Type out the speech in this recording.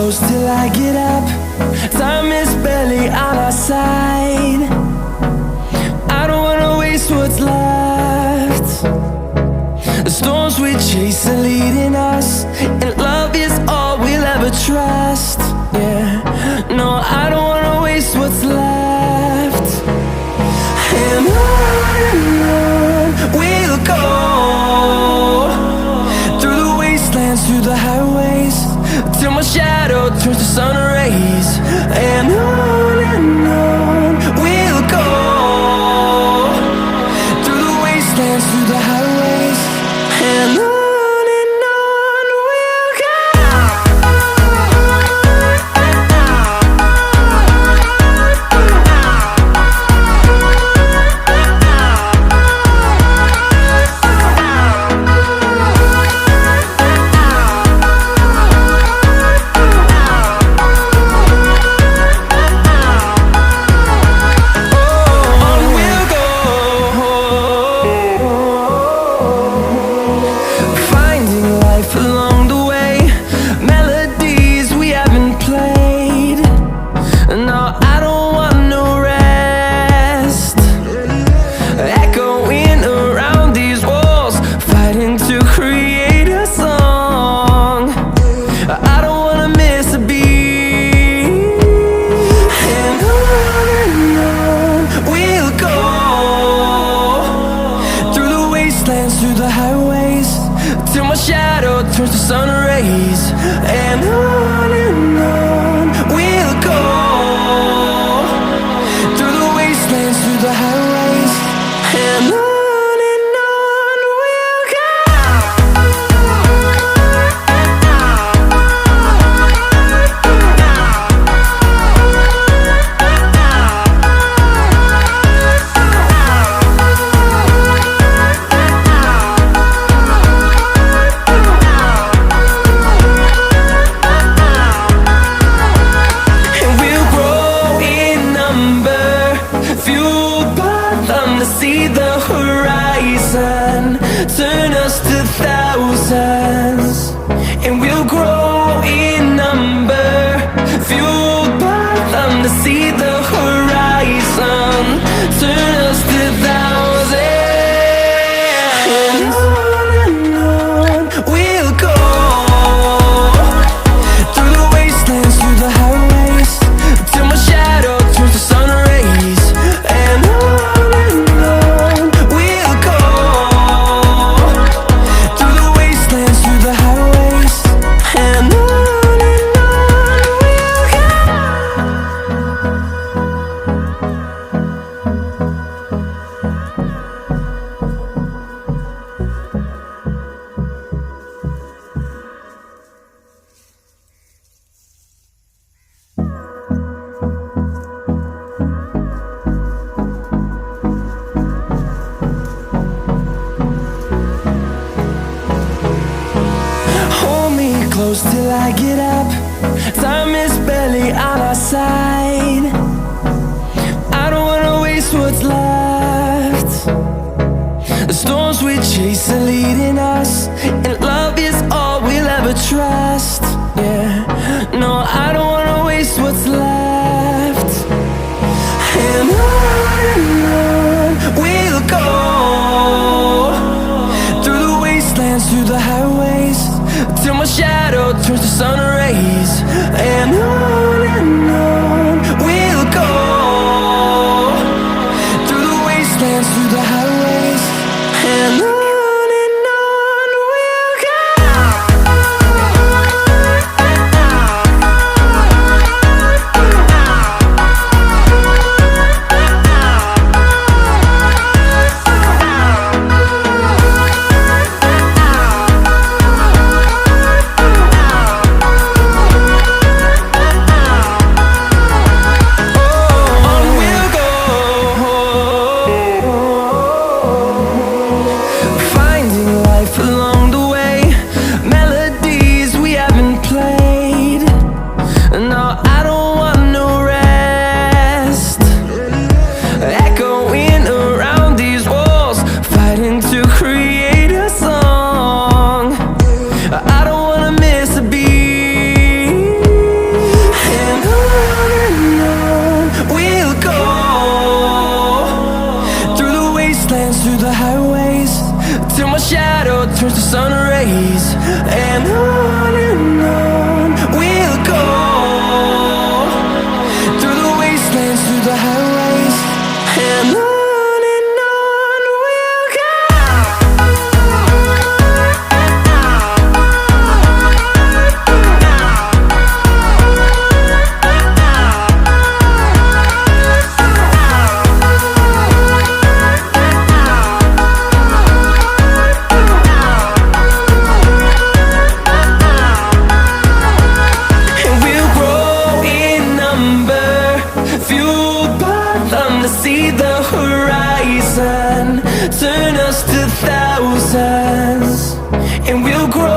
close till I get up. Time is barely on our side. I don't wanna waste what's left. The storms we chase are leading us, and love is all we'll ever trust. Yeah, no, I don't wanna waste what's left. And on we'll go, through the wastelands, through the highways, till my shadow turns to sun rays. And on we'll go, through the wastelands, through the highways, and on. Through the highways, till my shadow turns to sun rays. And on we'll go, through the wastelands, through the highways, and on. See the horizon turn us to thousands, and we'll grow in number, fueled by them. To see the horizon turn us to thousands, and on we'll go, through the wastelands, through the highways, till my shadow turns to sun rays. And close till I get up. Time is barely on our side. I don't wanna waste what's left. The storms we chase are leading us, and love is all we'll ever trust. Yeah, no, I don't wanna waste what's left. And on we'll go, through the wastelands, through the highways, till my shadow turns to sun rays. And on we'll go, through the wastelands, through the highways, and on. planes through the highways, and on we'll go. And we'll grow in number, fueled by them to see the horizon, turn us to thousands. And we'll grow